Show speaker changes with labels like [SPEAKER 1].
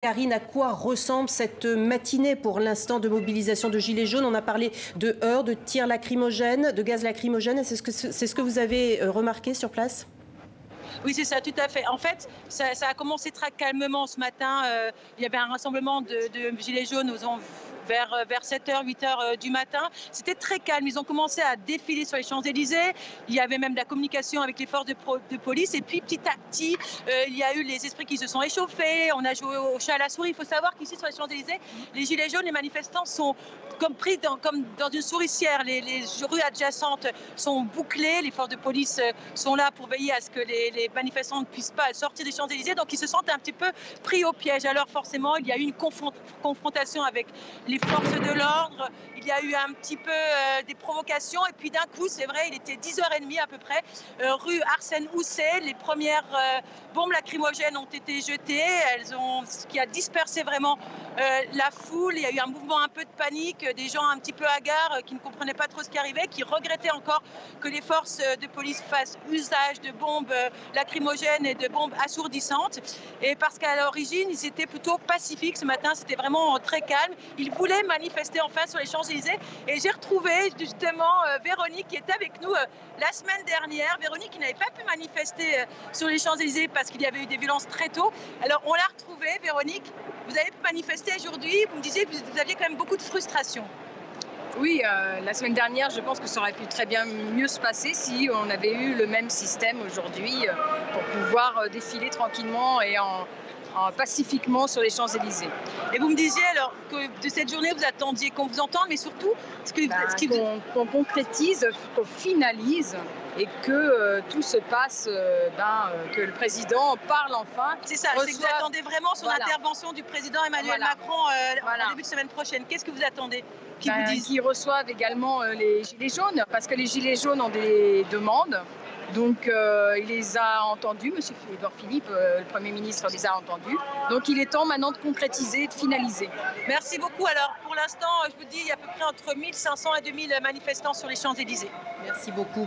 [SPEAKER 1] Karine, à quoi ressemble cette matinée pour l'instant de mobilisation de Gilets jaunes? On a parlé de heurts, de tirs lacrymogènes, de gaz lacrymogène. C'est ce que vous avez remarqué sur place?
[SPEAKER 2] Oui, c'est ça, tout à fait. En fait, ça a commencé très calmement ce matin. Il y avait un rassemblement de Gilets jaunes vers 7h, 8h du matin. C'était très calme. Ils ont commencé à défiler sur les Champs-Élysées. Il y avait même de la communication avec les forces de police. Et puis, petit à petit, il y a eu les esprits qui se sont échauffés. On a joué au chat à la souris. Il faut savoir qu'ici, sur les Champs-Élysées, les Gilets jaunes, les manifestants sont comme pris comme dans une souricière. Les rues adjacentes sont bouclées. Les forces de police sont là pour veiller à ce que les manifestants ne puissent pas sortir des Champs-Élysées, donc ils se sentent un petit peu pris au piège. Alors forcément, il y a eu une confrontation avec les forces de l'ordre, il y a eu un petit peu des provocations, et puis d'un coup, c'est vrai, il était 10h30 à peu près, rue Arsène Housset, les premières bombes lacrymogènes ont été jetées, ce qui a dispersé vraiment la foule. Il y a eu un mouvement un peu de panique, des gens un petit peu hagards qui ne comprenaient pas trop ce qui arrivait, qui regrettaient encore que les forces de police fassent usage de bombes lacrymogènes et de bombes assourdissantes. Et parce qu'à l'origine, ils étaient plutôt pacifiques ce matin, c'était vraiment très calme. Ils voulaient manifester enfin sur les Champs-Élysées. Et j'ai retrouvé justement Véronique qui était avec nous la semaine dernière. Véronique qui n'avait pas pu manifester sur les Champs-Élysées parce qu'il y avait eu des violences très tôt. Alors on l'a retrouvée, Véronique. Vous avez pu manifester aujourd'hui. Vous me disiez que vous aviez quand même beaucoup de frustration.
[SPEAKER 3] Oui, la semaine dernière, je pense que ça aurait pu très bien mieux se passer si on avait eu le même système aujourd'hui pour pouvoir défiler tranquillement et pacifiquement sur les Champs-Élysées.
[SPEAKER 2] Et vous me disiez alors que de cette journée, vous attendiez qu'on vous entende, mais surtout
[SPEAKER 3] qu'on concrétise, qu'on finalise et que tout se passe, que le président parle enfin.
[SPEAKER 2] C'est ça, c'est que vous attendez vraiment son intervention du président Emmanuel Macron en début de semaine prochaine. Qu'est-ce que vous attendez
[SPEAKER 3] qu'ils reçoivent également les Gilets jaunes, parce que les Gilets jaunes ont des demandes. Donc il les a entendus, M. Édouard Philippe, le Premier ministre, les a entendus. Donc il est temps maintenant de concrétiser, de finaliser.
[SPEAKER 2] Merci beaucoup. Alors pour l'instant, je vous dis, il y a à peu près entre 1500 et 2000 manifestants sur les Champs-Élysées.
[SPEAKER 1] Merci beaucoup.